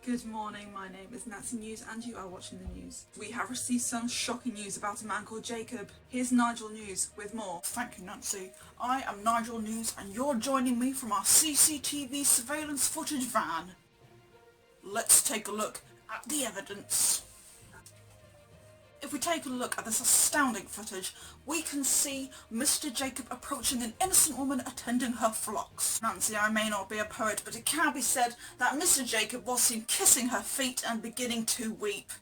Good morning, my name is Nancy News and you are watching the news. We have received some shocking news about a man called Jacob. Here's Nigel News with more. Thank you, Nancy. I am Nigel News and you're joining me from our CCTV surveillance footage van. Let's take a look at the evidence. If we take a look at this astounding footage, we can see Mr. Jacob approaching an innocent woman attending her flocks. Nancy, I may not be a poet, but it can be said that Mr. Jacob was seen kissing her feet and beginning to weep.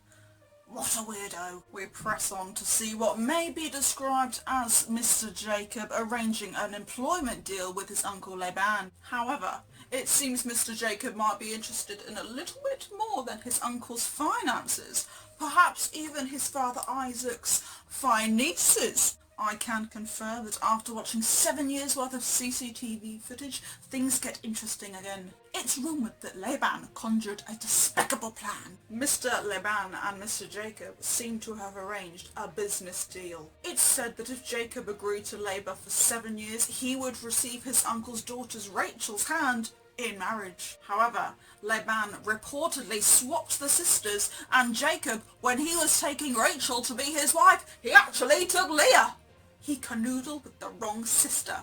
What a weirdo. We press on to see what may be described as Mr. Jacob arranging an employment deal with his uncle Laban. However, it seems Mr. Jacob might be interested in a little bit more than his uncle's finances, perhaps even his father Isaac's finances. I can confirm that after watching 7 years worth of CCTV footage, things get interesting again. It's rumoured that Laban conjured a despicable plan. Mr. Laban and Mr. Jacob seem to have arranged a business deal. It's said that if Jacob agreed to labour for 7 years, he would receive his uncle's daughter's Rachel's hand in marriage. However, Laban reportedly swapped the sisters, and Jacob, when he was taking Rachel to be his wife, he actually took Leah. He canoodled with the wrong sister.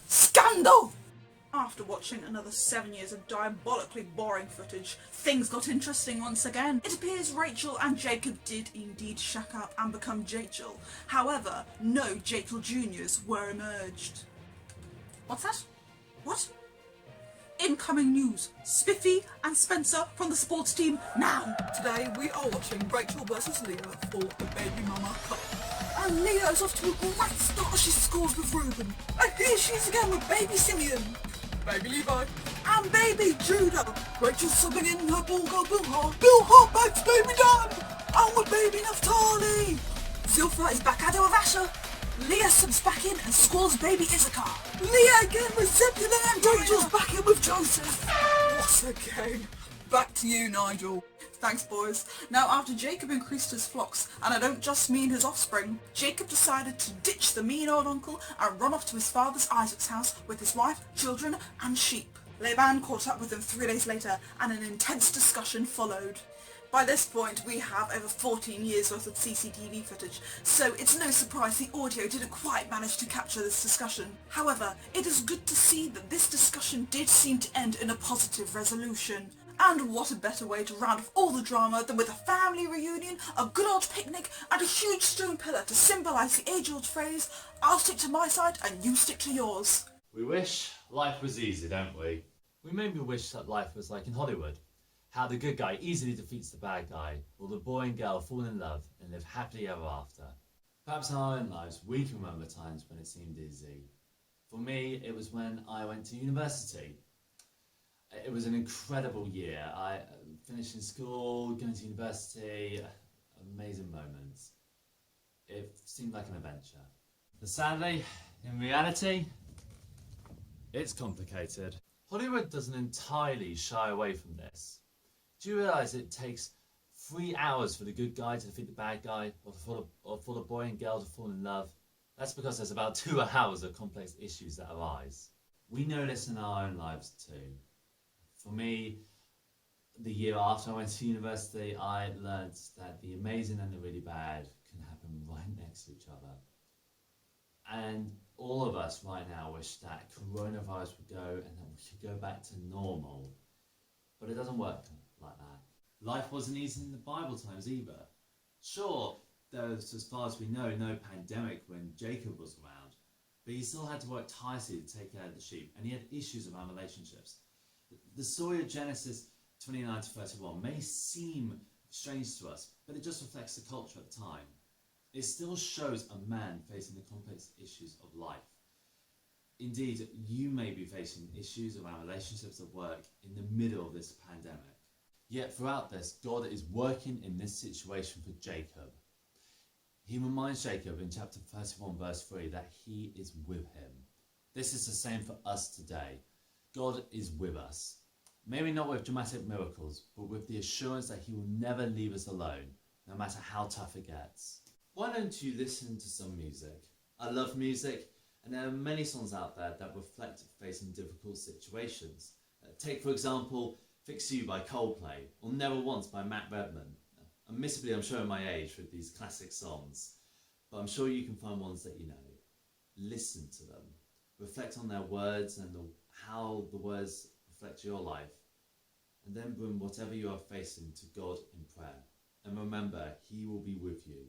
Scandal! After watching another 7 years of diabolically boring footage, things got interesting once again. It appears Rachel and Jacob did indeed shack up and become Jachel. However, no Jachel Juniors were emerged. What's that? What? Incoming news. Spiffy and Spencer from the sports team now. Today we are watching Rachel versus Leah for the Baby Mama Cup. And Leah is off to a great start as she scores with Ruben. And here she is again with baby Simeon, baby Levi, and baby Judah. Rachel's subbing in her ball girl Bill Hart. Bill Hart backs baby Dan. And with baby Naftali. Zilpha is back at her with Asher. Leah subs back in and scores baby Issachar. Leah again with Zebulun and Rachel's back in with Joseph. What a game. Back to you, Nigel. Thanks, boys. Now, after Jacob increased his flocks, and I don't just mean his offspring, Jacob decided to ditch the mean old uncle and run off to his father's Isaac's house with his wife, children and sheep. Laban caught up with him 3 days later and an intense discussion followed. By this point, we have over 14 years worth of CCTV footage, so it's no surprise the audio didn't quite manage to capture this discussion. However, it is good to see that this discussion did seem to end in a positive resolution. And what a better way to round off all the drama than with a family reunion, a good old picnic, and a huge stone pillar to symbolise the age-old phrase, I'll stick to my side and you stick to yours. We wish life was easy, don't we? We maybe wish that life was like in Hollywood. How the good guy easily defeats the bad guy, while the boy and girl fall in love and live happily ever after. Perhaps in our own lives we can remember times when it seemed easy. For me, it was when I went to university. It was an incredible year. I finished in school, going to university, amazing moments. It seemed like an adventure. But sadly, in reality, it's complicated. Hollywood doesn't entirely shy away from this. Do you realise it takes 3 hours for the good guy to defeat the bad guy, or for the boy and girl to fall in love? That's because there's about 2 hours of complex issues that arise. We know this in our own lives too. For me, the year after I went to university, I learnt that the amazing and the really bad can happen right next to each other. And all of us right now wish that coronavirus would go and that we could go back to normal. But it doesn't work like that. Life wasn't easy in the Bible times either. Sure, there was, as far as we know, no pandemic when Jacob was around, but he still had to work tirelessly to take care of the sheep, and he had issues around relationships. The story of Genesis 29 to 31 may seem strange to us, but it just reflects the culture at the time. It still shows a man facing the complex issues of life. Indeed, you may be facing issues around relationships at work in the middle of this pandemic. Yet throughout this, God is working in this situation for Jacob. He reminds Jacob in chapter 31 verse 3 that he is with him. This is the same for us today. God is with us. Maybe not with dramatic miracles, but with the assurance that he will never leave us alone, no matter how tough it gets. Why don't you listen to some music? I love music, and there are many songs out there that reflect facing difficult situations. Take, for example, Fix You by Coldplay, or Never Once by Matt Redman. Admittedly, I'm showing my age with these classic songs, but I'm sure you can find ones that you know. Listen to them. Reflect on their words and how the words reflect your life. And then bring whatever you are facing to God in prayer. And remember, He will be with you.